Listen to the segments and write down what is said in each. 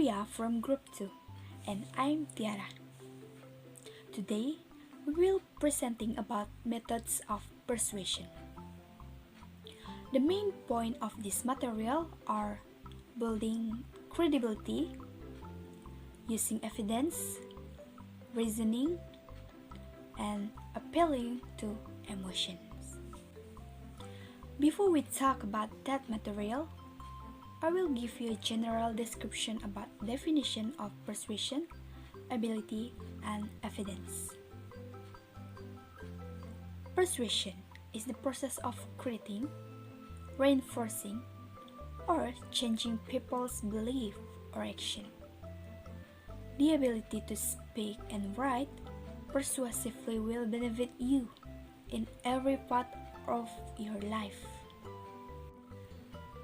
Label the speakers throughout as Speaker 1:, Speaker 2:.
Speaker 1: we are from Group 2, and I'm Tiara. Today, we will presenting about methods of persuasion. The main point of this material are building credibility, using evidence, reasoning, and appealing to emotions. Before we talk about that material, I will give you a general description about definition of persuasion, ability, and evidence. Persuasion is the process of creating, reinforcing, or changing people's belief or action. The ability to speak and write persuasively will benefit you in every part of your life.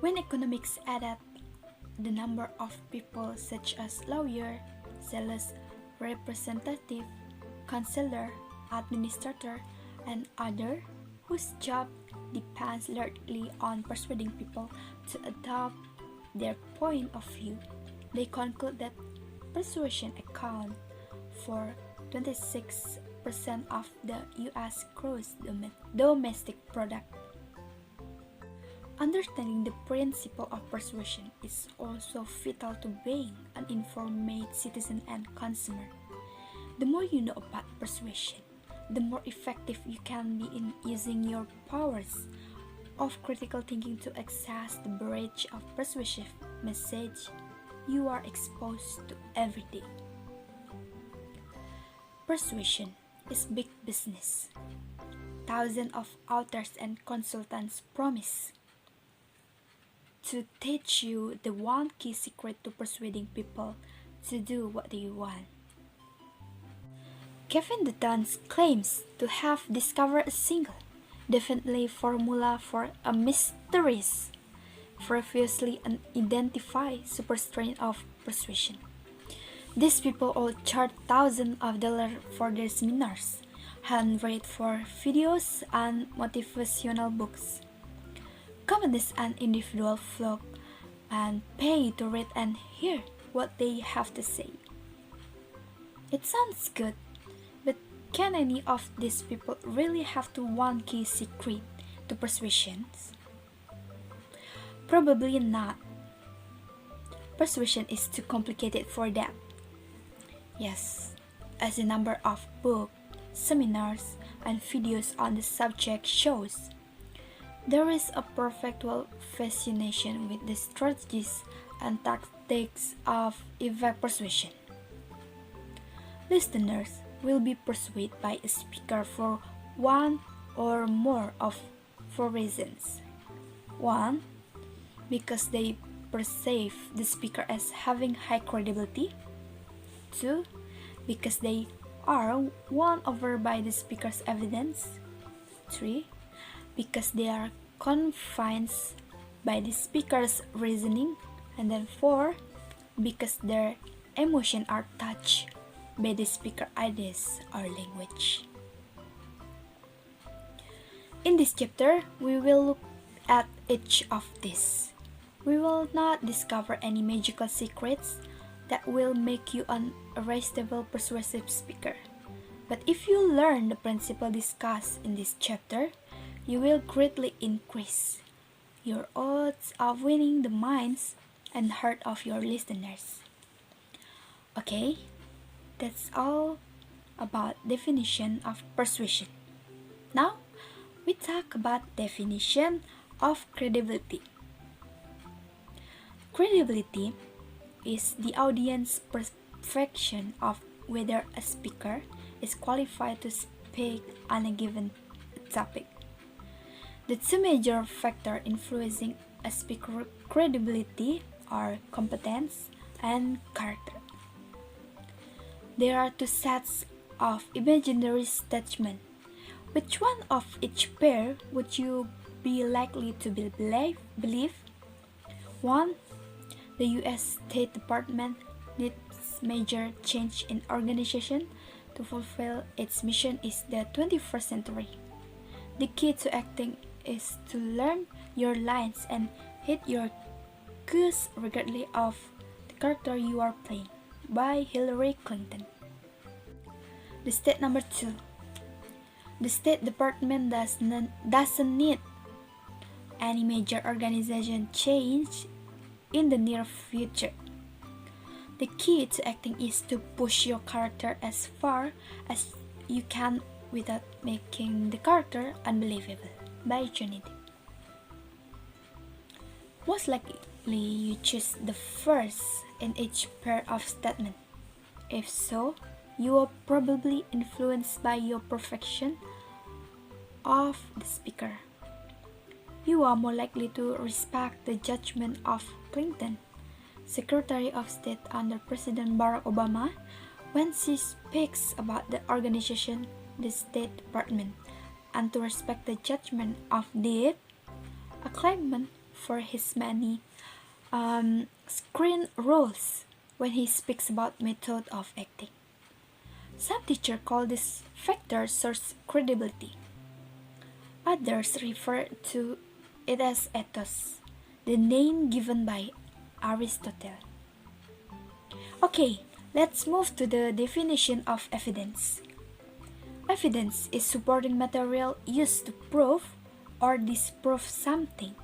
Speaker 1: When economics add up the number of people such as lawyer, sales representative, counselor, administrator, and other whose job depends largely on persuading people to adopt their point of view, they conclude that persuasion accounts for 26% of the U.S. gross domestic product. Understanding the principle of persuasion is also vital to being an informed citizen and consumer. The more you know about persuasion, the more effective you can be in using your powers of critical thinking to access the barrage of persuasive message you are exposed to every day. Persuasion is big business. Thousands of authors and consultants promise to teach you the one key secret to persuading people to do what they want. Kevin Dutton claims to have discovered a single, definitely formula for a mysterious, previously unidentified superstrain of persuasion. These people all charge thousands of dollars for their seminars, handwritten for videos, and motivational books. Companies and individuals flock and pay to read and hear what they have to say. It sounds good, but can any of these people really have the one key secret to persuasion? Probably not. Persuasion is too complicated for that. Yes, as the number of books, seminars, and videos on the subject shows, there is a perpetual fascination with the strategies and tactics of effective persuasion. Listeners will be persuaded by a speaker for one or more of four reasons. 1. Because they perceive the speaker as having high credibility. 2. Because they are won over by the speaker's evidence. 3. Because they are convinced by the speaker's reasoning. And then 4. Because their emotions are touched by the speaker's ideas or language. In this chapter, we will look at each of these. We will not discover any magical secrets that will make you an irresistible persuasive speaker. But if you learn the principle discussed in this chapter, you will greatly increase your odds of winning the minds and heart of your listeners. Okay, that's all about definition of persuasion. Now, we talk about definition of credibility. Credibility is the audience perception of whether a speaker is qualified to speak on a given topic. The two major factors influencing a speaker's credibility are competence and character. There are two sets of imaginary statements. Which one of each pair would you be likely to believe? 1. The U.S. State Department needs major change in organization to fulfill its mission in the 21st century. The key to acting is to learn your lines and hit your cues regardless of the character you are playing by Hillary Clinton. The state number 2. The State Department doesn't need any major organization change in the near future. The key to acting is to push your character as far as you can without making the character unbelievable by Johnny Depp. Most likely, you choose the first in each pair of statements. If so, you are probably influenced by your perception of the speaker. You are more likely to respect the judgment of Clinton, Secretary of State under President Barack Obama, when she speaks about the organization, the State Department, and to respect the judgment of Depp, a claimant for his many screen roles when he speaks about method of acting. Some teachers call this factor source credibility. Others refer to it as ethos, the name given by Aristotle. Okay, let's move to the definition of evidence. Evidence is supporting material used to prove or disprove something,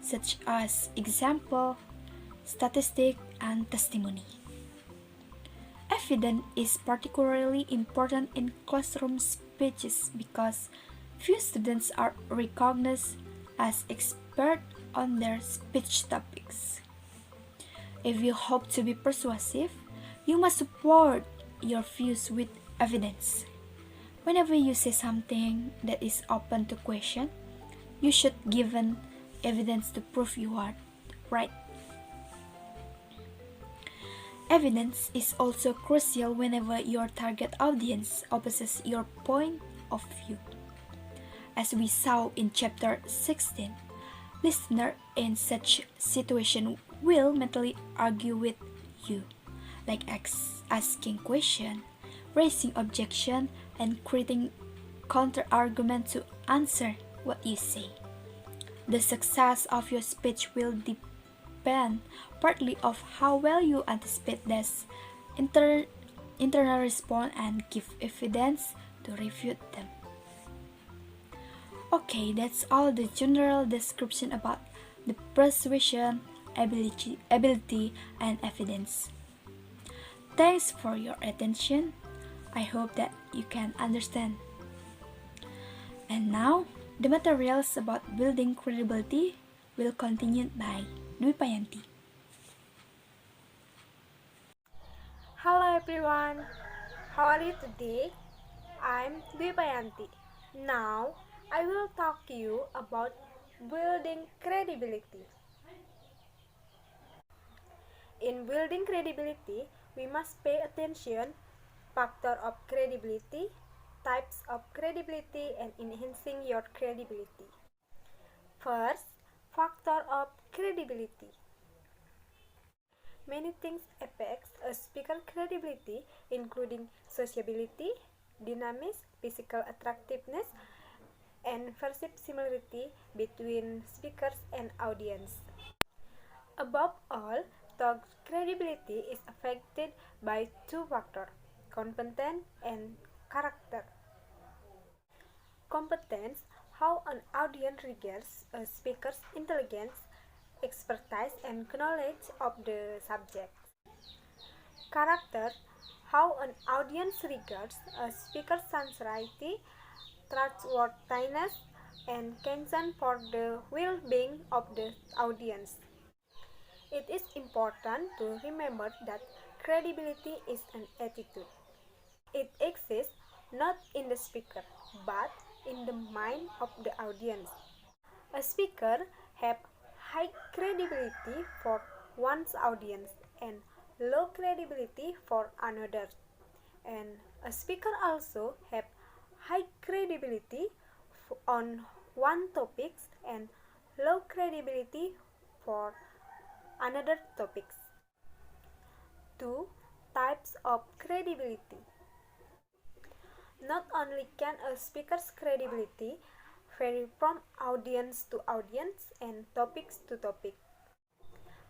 Speaker 1: such as example, statistic, and testimony. Evidence is particularly important in classroom speeches because few students are recognized as experts on their speech topics. If you hope to be persuasive, you must support your views with evidence. Whenever you say something that is open to question, you should give evidence to prove you are right. Evidence is also crucial whenever your target audience opposes your point of view. As we saw in chapter 16, listeners in such situation will mentally argue with you, like asking questions, raising objection, and creating counter-argument to answer what you say. The success of your speech will depend partly of how well you anticipate this internal response and give evidence to refute them. Okay, that's all the general description about the persuasion, ability, and evidence. Thanks for your attention. I hope that you can understand. And now, the materials about building credibility will continue by Dwipayanti.
Speaker 2: Hello everyone, how are you today? I'm Dwipayanti. Now, I will talk to you about building credibility. In building credibility, we must pay attention factor of credibility, types of credibility, and enhancing your credibility. First, factor of credibility. Many things affect a speaker's credibility, including sociability, dynamism, physical attractiveness, and perceived similarity between speakers and audience. Above all, talk credibility is affected by two factors, competence and character. Competence, how an audience regards a speaker's intelligence, expertise, and knowledge of the subject. Character, how an audience regards a speaker's sincerity, trustworthiness, and concern for the well-being of the audience. It is important to remember that credibility is an attitude. It exists not in the speaker, but in the mind of the audience. A speaker has high credibility for one's audience and low credibility for another. And a speaker also has high credibility on one topic and low credibility for another topics. 2. Types of credibility. Not only can a speaker's credibility vary from audience to audience and topics to topic,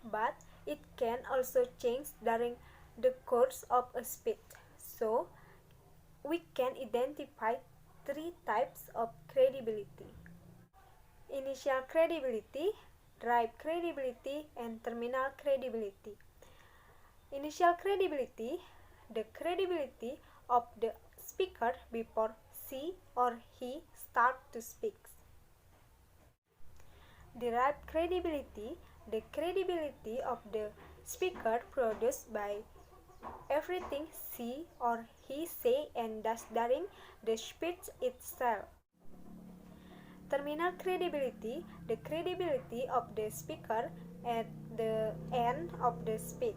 Speaker 2: but It can also change during the course of a speech. So, we can identify three types of credibility: initial credibility, drive credibility, and terminal credibility. Initial credibility, the credibility of the speaker before she or he start to speak. Derived credibility, the credibility of the speaker produced by everything she or he say and does during the speech itself. Terminal credibility, the credibility of the speaker at the end of the speech.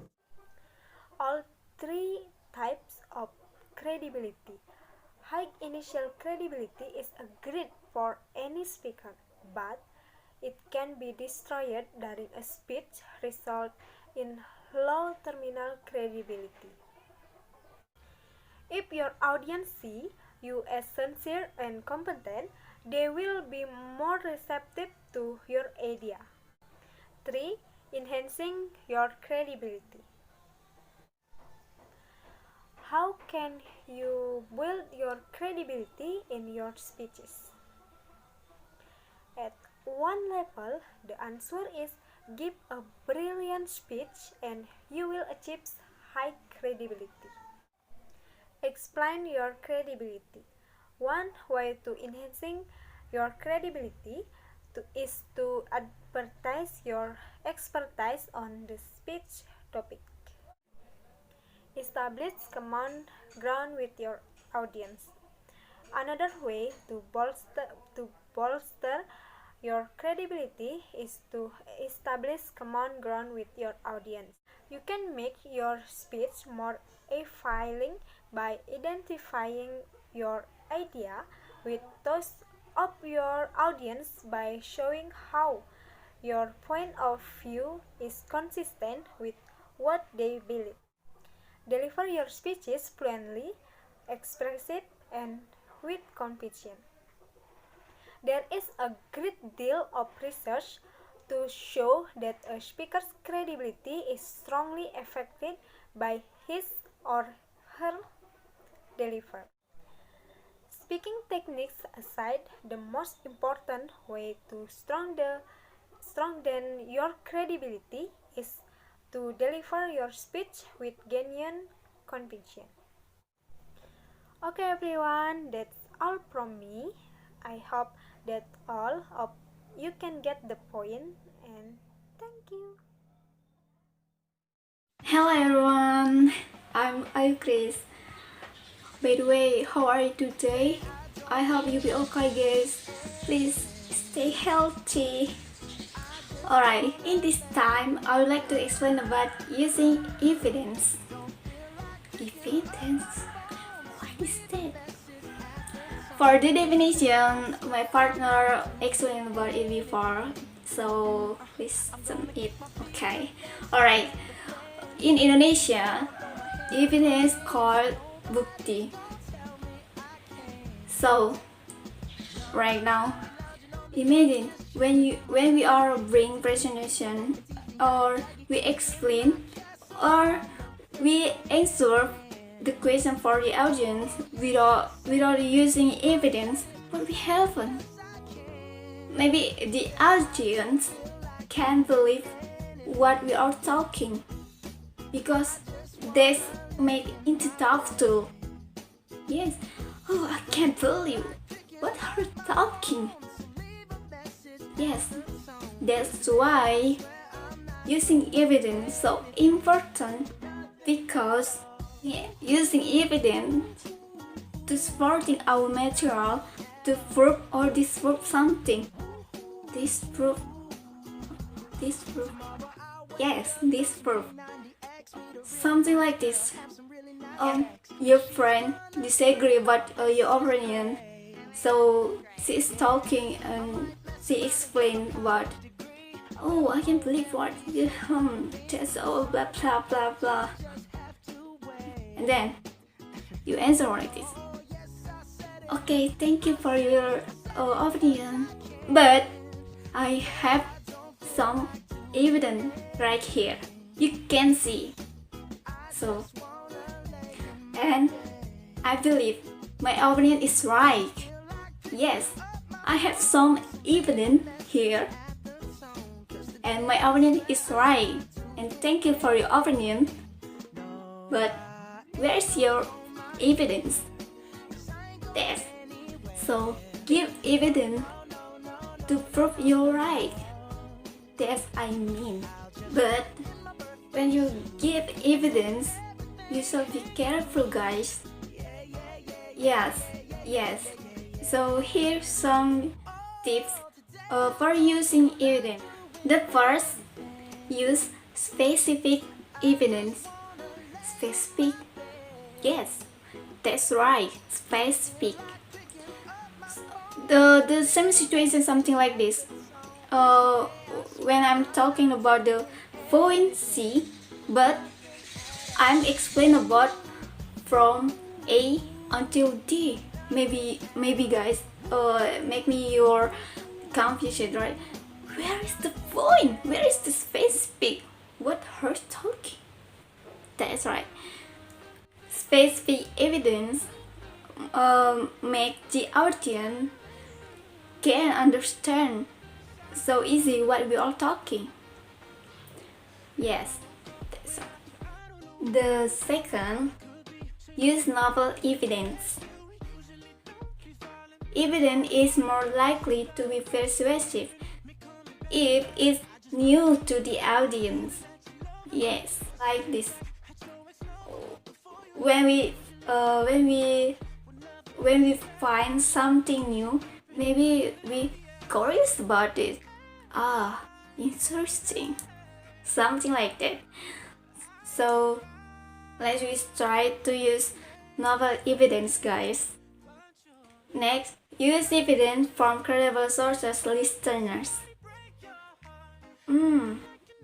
Speaker 2: All three types of credibility. High initial credibility is great for any speaker, but it can be destroyed during a speech, result in low terminal credibility. If your audience see you as sincere and competent, they will be more receptive to your idea. 3. Enhancing your credibility. How can you build your credibility in your speeches? At one level, the answer is give a brilliant speech and you will achieve high credibility. Explain your credibility. One way to enhancing your credibility is to advertise your expertise on the speech topic. Establish common ground with your audience. Another way to bolster your credibility is to establish common ground with your audience. You can make your speech more appealing by identifying your idea with those of your audience by showing how your point of view is consistent with what they believe. Deliver your speeches fluently, expressive, and with conviction. There is a great deal of research to show that a speaker's credibility is strongly affected by his or her delivery. Speaking techniques aside, the most important way to strengthen your credibility is to deliver your speech with genuine conviction. Okay everyone, that's all from me. I hope that all of you can get the point, and thank you.
Speaker 1: Hello everyone, I'm Chris. By the way, how are you today? I hope you be okay guys. Please stay healthy. Alright, in this time I would like to explain about using evidence. Evidence? What is that? For the definition, my partner explained about it before, so listen it, okay? Alright, in Indonesia, evidence called bukti. So, right now, imagine when we are bring presentation, or we explain, or we answer the question for the audience without using evidence, what we happen? Maybe the audience can't believe what we are talking because this make it tough too. Yes, oh, I can't believe what are you talking. Yes, that's why using evidence so important, because using evidence to supporting our material to prove or disprove something. Disprove. Yes, disprove. Something like this. Your friend disagree about your opinion, so she is talking and she explained what. Oh, I can't believe what you that's all blah blah blah blah. And then you answer like this. Okay, thank you for your opinion, but I have some evidence right here. you can see. So, and I believe my opinion is right. Yes, I have some evidence here, and my opinion is right. And thank you for your opinion. But where is your evidence? Yes. So give evidence to prove you're right. That's I mean. But when you give evidence, you should be careful, guys. Yes. So here's some tips for using evidence. The first, use specific evidence. Specific? Yes, that's right. Specific. The same situation, something like this. When I'm talking about the point C, but I'm explain about from A until D. Maybe guys, make me your confusion, right? Where is the point? Where is the specific? What her talking? That's right. Specific evidence make the audience can understand so easy what we are talking. Yes, that's right. The second, use novel evidence. Evidence is more likely to be persuasive if it's new to the audience. Yes, like this. When we find something new, maybe we curious about it. Interesting. Something like that. So let's try to use novel evidence, guys. Next, use evidence from credible sources, listeners.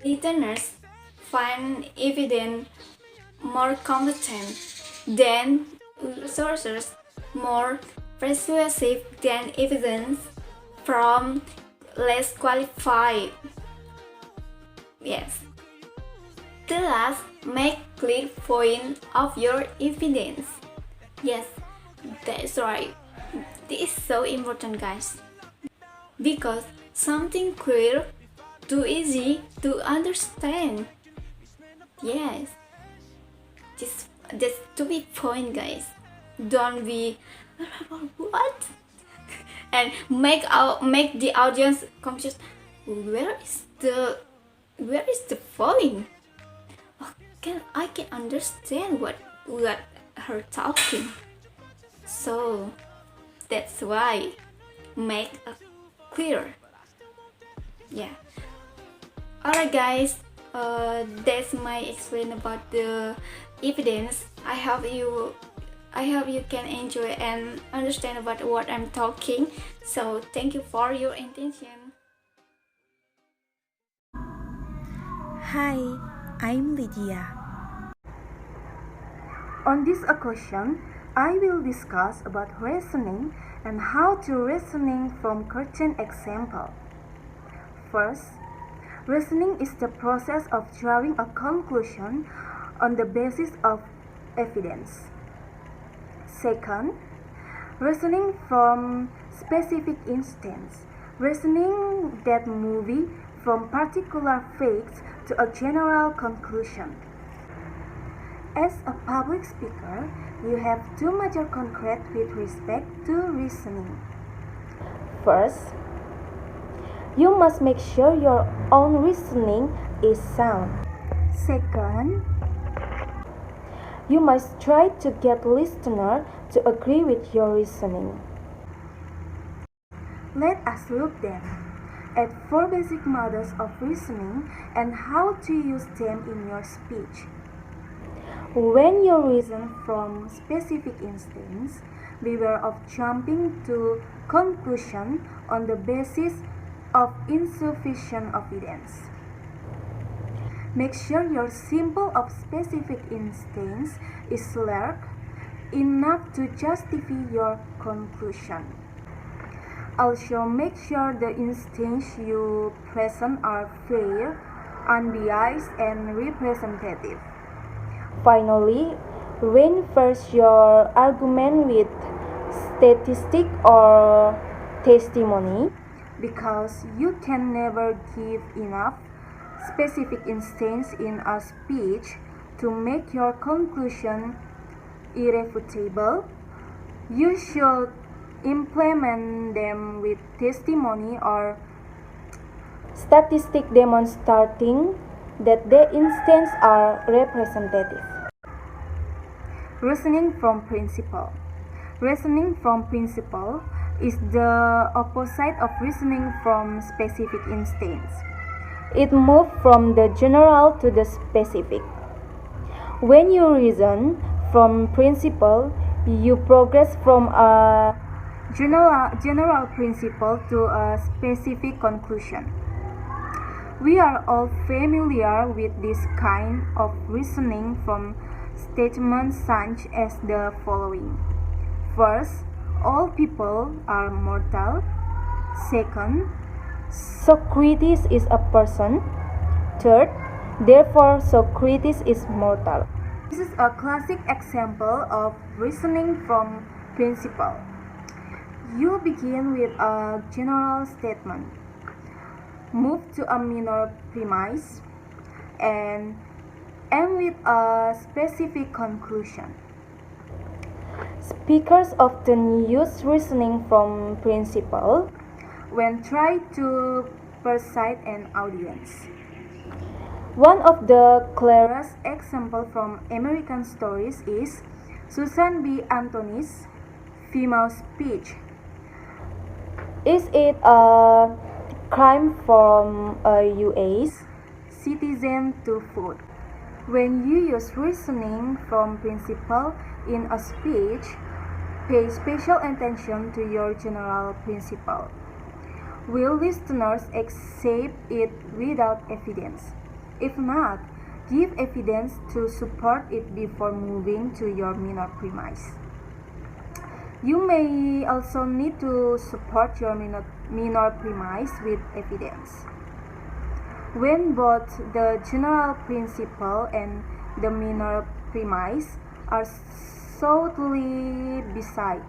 Speaker 1: Listeners find evidence more competent than sources, more persuasive than evidence from less qualified. Yes. The last, make clear point of your evidence. Yes, that's right. This is so important, guys. Because something clear, too easy to understand. Yes. Just to be point, guys. Don't be what? And make the audience confused. Where is the point? I can understand what her talking. So that's why make a clear. Yeah. Alright, guys. That's my explain about the evidence. I hope you can enjoy and understand about what I'm talking. So thank you for your attention.
Speaker 3: Hi, I'm Lydia.
Speaker 4: On this occasion, I will discuss about reasoning and how to reasoning from certain example. First, reasoning is the process of drawing a conclusion on the basis of evidence. Second, reasoning from specific instance. Reasoning that move from particular facts to a general conclusion. As a public speaker, you have two major concepts with respect to reasoning. First, you must make sure your own reasoning is sound. Second, you must try to get listener to agree with your reasoning. Let us look then at 4 basic models of reasoning and how to use them in your speech. When you reason from specific instance, beware of jumping to conclusion on the basis of insufficient evidence. Make sure your symbol of specific instance is large enough to justify your conclusion. Also, make sure the instances you present are fair, unbiased, and representative.
Speaker 3: Finally, reinforce your argument with statistic or testimony.
Speaker 4: Because you can never give enough specific instance in a speech to make your conclusion irrefutable, you should implement them with testimony or
Speaker 3: Statistic demonstrating that the instances are representative.
Speaker 4: reasoning from principle. Reasoning from principle is the opposite of reasoning from specific instance.
Speaker 3: It moves from the general to the specific. When you reason from principle, you progress from a
Speaker 4: general principle to a specific conclusion. We are all familiar with this kind of reasoning from statements such as the following. First, all people are mortal. Second,
Speaker 3: Socrates is a person. Third, therefore Socrates is mortal.
Speaker 4: this is a classic example of reasoning from principle. You begin with a general statement, move to a minor premise, and end with a specific conclusion.
Speaker 3: Speakers often use reasoning from principle
Speaker 4: when trying to persuade an audience.
Speaker 3: One of the
Speaker 4: Clearest example from American stories is Susan B. Anthony's female speech.
Speaker 3: Is it a crime from a US
Speaker 4: citizen to vote? When you use reasoning from principle in a speech, pay special attention to your general principle. Will listeners accept it without evidence? If not, give evidence to support it before moving to your minor premise. You may also need to support your minor premise with evidence. When both the general principle and the minor premise are totally beside,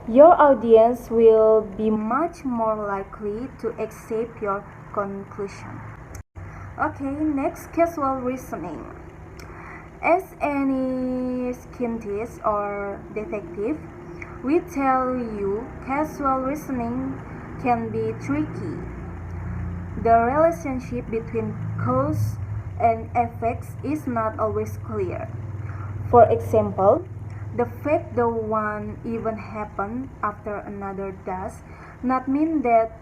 Speaker 3: your audience will be
Speaker 4: much more likely to accept your conclusion. Okay, next, casual reasoning. As any scientist or detective, we tell you casual reasoning can be tricky. The relationship between cause and effects is not always clear.
Speaker 3: For example,
Speaker 4: The fact that one event happened after another does not mean that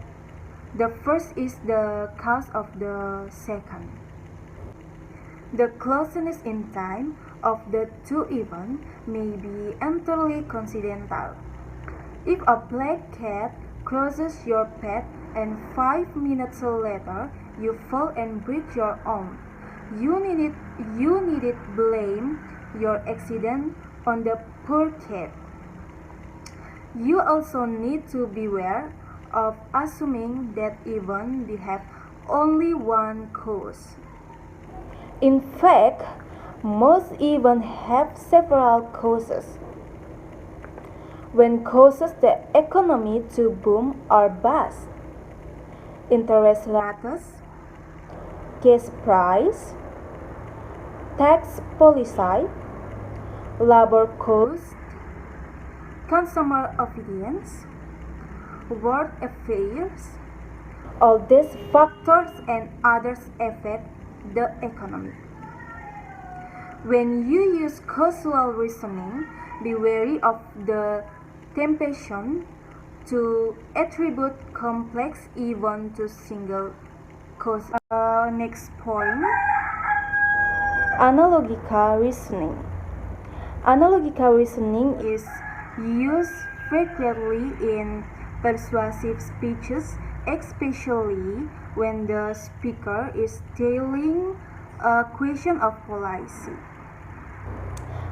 Speaker 4: the first is the cause of the second. The closeness in time of the two events may be entirely coincidental. If a black cat crosses your path and 5 minutes later you fall and break your arm, you needed blame your accident on the poor cat. You also need to beware of assuming that events have only one cause.
Speaker 3: in fact, most events have several causes. When causes the economy to boom or bust, interest rates, gas price, tax policy, labor cost,
Speaker 4: Consumer obedience, world affairs,
Speaker 3: all these
Speaker 4: factors and others affect the economy. When you use causal reasoning, be wary of the temptation to attribute complex events to single cause. Next point.
Speaker 3: analogical reasoning. Analogical reasoning
Speaker 4: Is used frequently in persuasive speeches, especially when the speaker is telling a question of policy.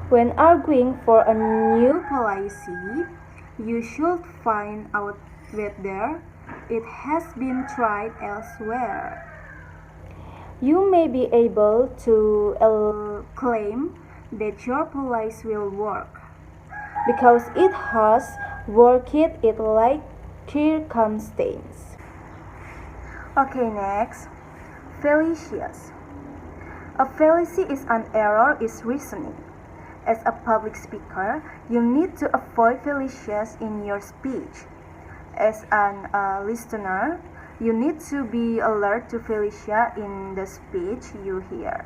Speaker 3: when arguing for a new
Speaker 4: Policy, you should find out whether it has been tried elsewhere.
Speaker 3: You may be able to claim that your policy will work because it has worked it like circumstance.
Speaker 4: Okay, next. Fallacious. A fallacy is an error in reasoning. As a public speaker, you need to avoid fallacies in your speech. As an listener, you need to be alert to fallacia in the speech you hear.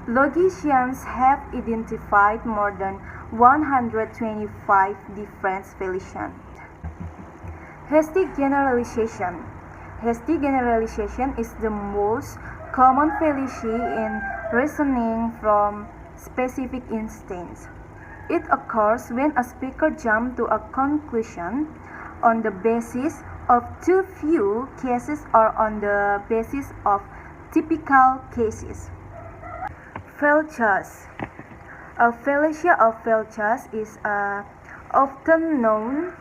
Speaker 4: Logicians have identified more than 125 different fallacies. Hasty generalization. Hasty generalization is the most common fallacy in reasoning from specific instances. It occurs when a speaker jumps to a conclusion on the basis of too few cases or on the basis of typical cases. Fallacious. A fallacy of fallacious is often known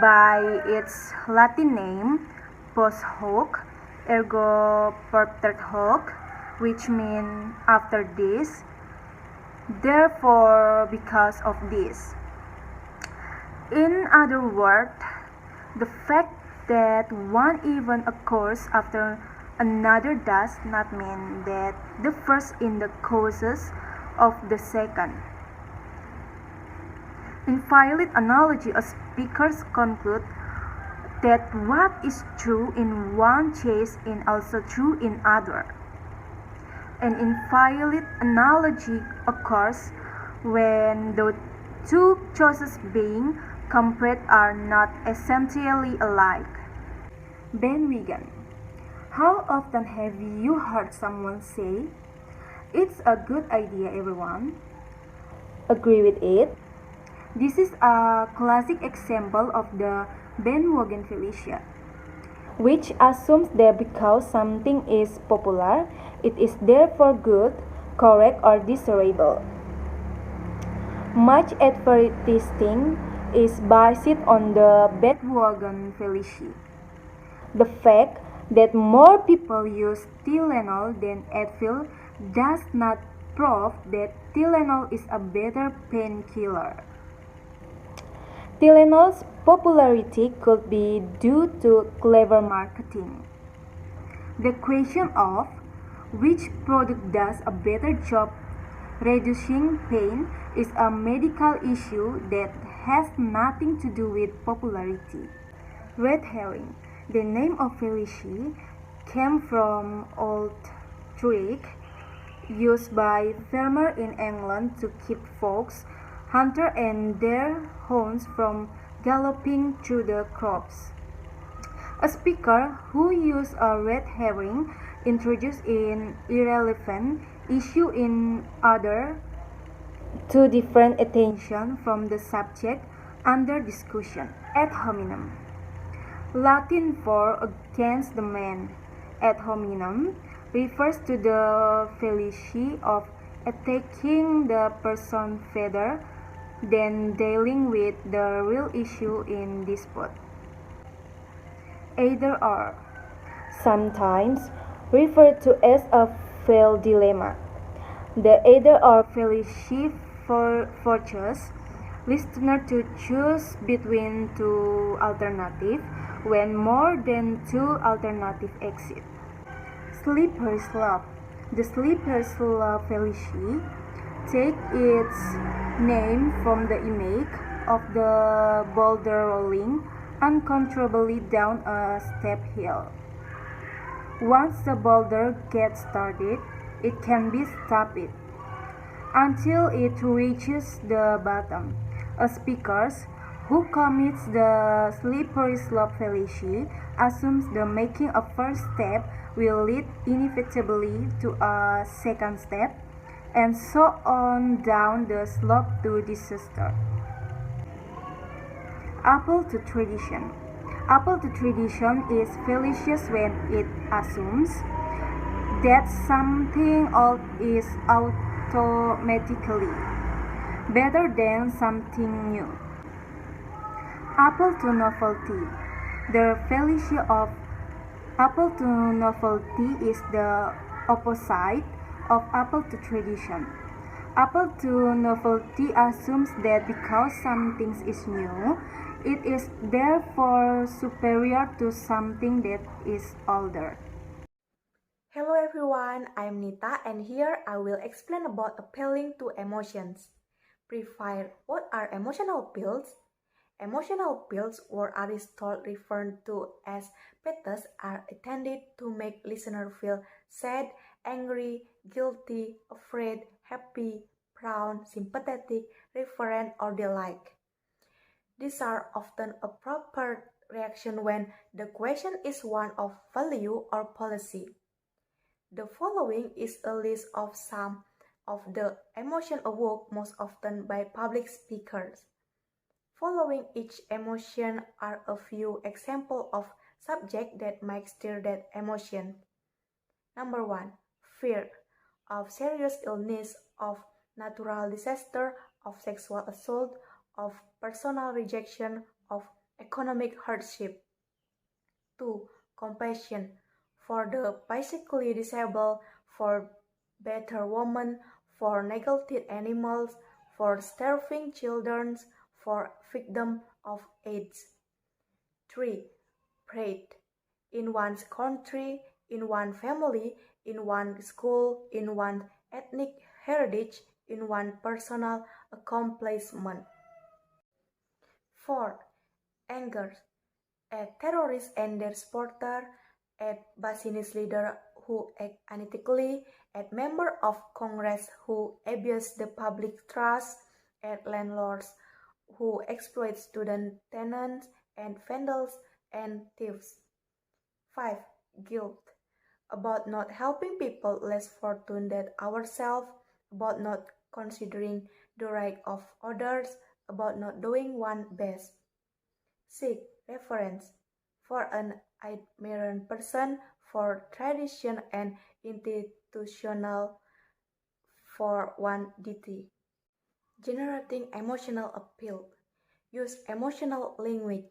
Speaker 4: by its Latin name post hoc, ergo propter hoc, which means after this, therefore because of this. In other words, the fact that one event occurs after another does not mean that the first is the causes of the second. In valid analogy, speakers conclude that what is true in one case is also true in other. An invalid analogy occurs when the two choices being compared are not essentially alike. Bandwagon. How often have you heard someone say, "It's a good idea, everyone"?
Speaker 3: Agree with it?
Speaker 4: This is a classic example of the bandwagon fallacy,
Speaker 3: which assumes that because something is popular, it is therefore good, correct, or desirable. Much advertising is based on the
Speaker 4: bandwagon fallacy.
Speaker 3: The fact that more people use Tylenol than Advil does not prove that Tylenol is a better painkiller. Tylenol's popularity could be due to clever marketing.
Speaker 4: The question of which product does a better job reducing pain is a medical issue that has nothing to do with popularity. Red herring. The name of fallacy came from old trick used by farmers in England to keep fox hunters and their hounds from galloping through the crops. A speaker who used a red herring introduced an irrelevant issue in order
Speaker 3: to different
Speaker 4: attention from the subject under discussion. Ad hominem. Latin for against the man. Ad hominem refers to the fallacy of attacking the person further than dealing with the real issue in dispute. Either or.
Speaker 3: Sometimes referred to as a failed dilemma. The either or fallacy forces listener to choose between two alternatives when more than two alternatives exist. Slippery slope. The slippery slope fallacy takes its name from the image of the boulder rolling uncontrollably down a steep hill. Once the boulder gets started, it can be stopped until it reaches the bottom. A speaker who commits the slippery slope fallacy assumes the making a first step will lead inevitably to a second step, and so on down the slope to disaster. Appeal to tradition. Appeal to tradition is fallacious when it assumes that something old is automatically better than something new. Appeal to novelty. The fallacy of
Speaker 4: Apple to novelty is the opposite of apple to tradition. Apple to novelty assumes that because something is new, it is therefore superior to something that is older.
Speaker 5: Hello everyone, I'm Nita and here I will explain about appealing to emotions. Prefire, what are emotional appeals? Emotional appeals, or Aristotle referred to as pathos, are intended to make listener feel sad, angry, guilty, afraid, happy, proud, sympathetic, reverent, or the like. These are often a proper reaction when the question is one of value or policy. The following is a list of some of the emotions evoked most often by public speakers. Following each emotion are a few examples of subjects that might stir that emotion. Number 1. Fear of serious illness, of natural disaster, of sexual assault, of personal rejection, of economic hardship. 2. Compassion for the physically disabled, for battered women, for neglected animals, for starving children, for victims of AIDS. 3. Pride in one's country, in one family, in one school, in one ethnic heritage, in one personal accomplishment. 4. Anger at terrorists and their supporters, at business leaders who act unethically, at members of Congress who abuse the public trust, at landlords who exploit student tenants and vandals and thieves. 5. Guilt about not helping people less fortunate than ourselves, about not considering the right of others, about not doing one's best. 6. Reference for an admirant person, for tradition and institutional, for one deity. Generating emotional appeal. Use emotional language.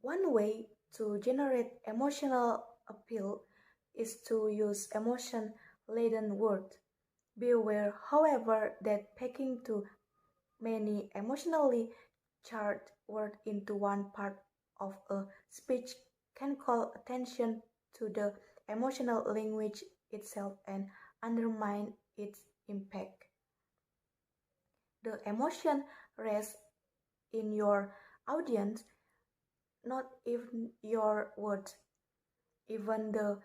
Speaker 5: One way to generate emotional appeal is to use emotion-laden words. Be aware, however, that packing too many emotionally charged words into one part of a speech can call attention to the emotional language itself and undermine its impact. The emotion rests in your audience, not in your words. Even the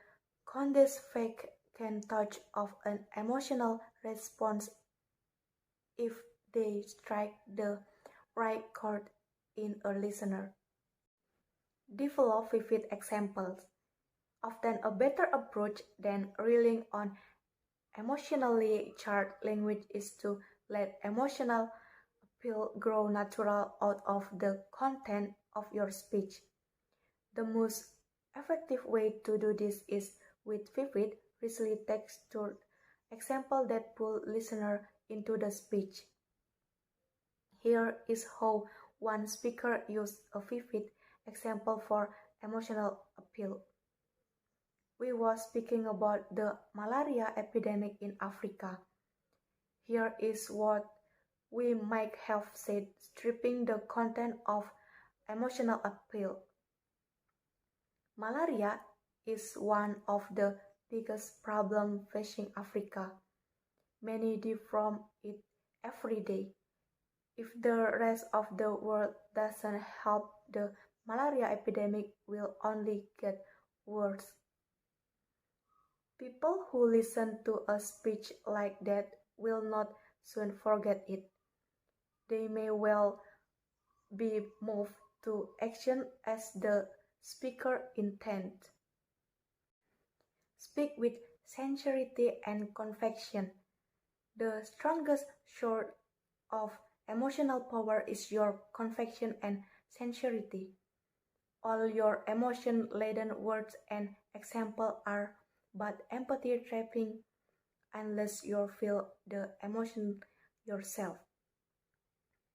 Speaker 5: condensed fact can touch of an emotional response if they strike the right chord in a listener. Develop vivid examples. Often a better approach than relying on emotionally charged language is to let emotional appeal grow natural out of the content of your speech. The most effective way to do this is with vivid, richly textured examples that pull listener into the speech. Here is how one speaker used a vivid example for emotional appeal. We was speaking about the malaria epidemic in Africa. Here is what we might have said, stripping the content of emotional appeal. Malaria is one of the biggest problems facing Africa. Many die from it every day. If the rest of the world doesn't help, the malaria epidemic will only get worse. People who listen to a speech like that will not soon forget it. They may well be moved to action as the speaker intended. Speak with sincerity and conviction. The strongest source of emotional power is your conviction and sincerity. All your emotion-laden words and examples are but empathy trapping unless you feel the emotion yourself.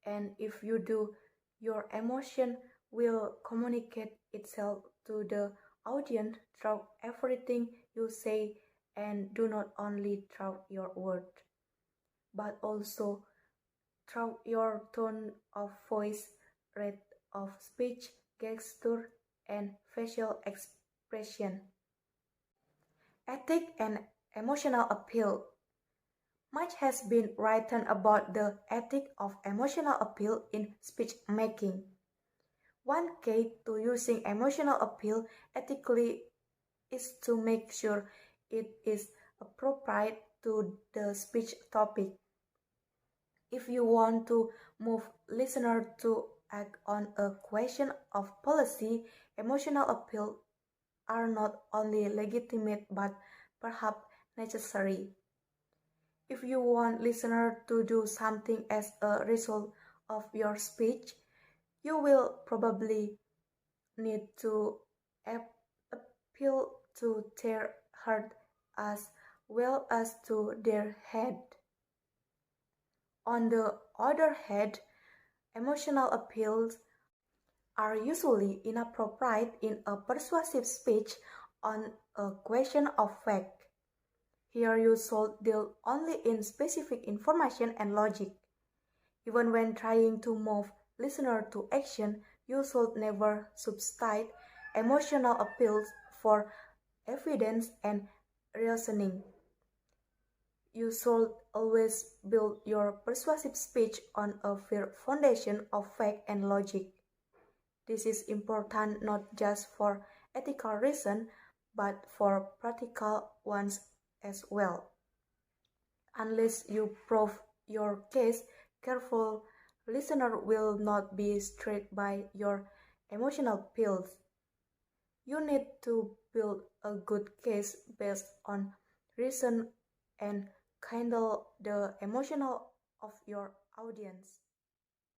Speaker 5: And if you do, your emotion will communicate itself to the audience through everything you say and do not only through your words, but also through your tone of voice, rate of speech, gesture, and facial expression. Ethic and emotional appeal. Much has been written about the ethic of emotional appeal in speech making. One key to using emotional appeal ethically is to make sure it is appropriate to the speech topic. If you want to move listener to act on a question of policy, emotional appeal are not only legitimate but perhaps necessary. If you want listener to do something as a result of your speech, you will probably need to appeal to their heart as well as to their head. On the other hand, emotional appeals are usually inappropriate in a persuasive speech on a question of fact. Here you should deal only in specific information and logic. Even when trying to move listener to action, you should never substitute emotional appeals for evidence and reasoning. You should always build your persuasive speech on a firm foundation of fact and logic. This is important not just for ethical reasons, but for practical ones as well. Unless you prove your case, careful listener will not be struck by your emotional appeals. You need to build a good case based on reason and kindle the emotional of your audience.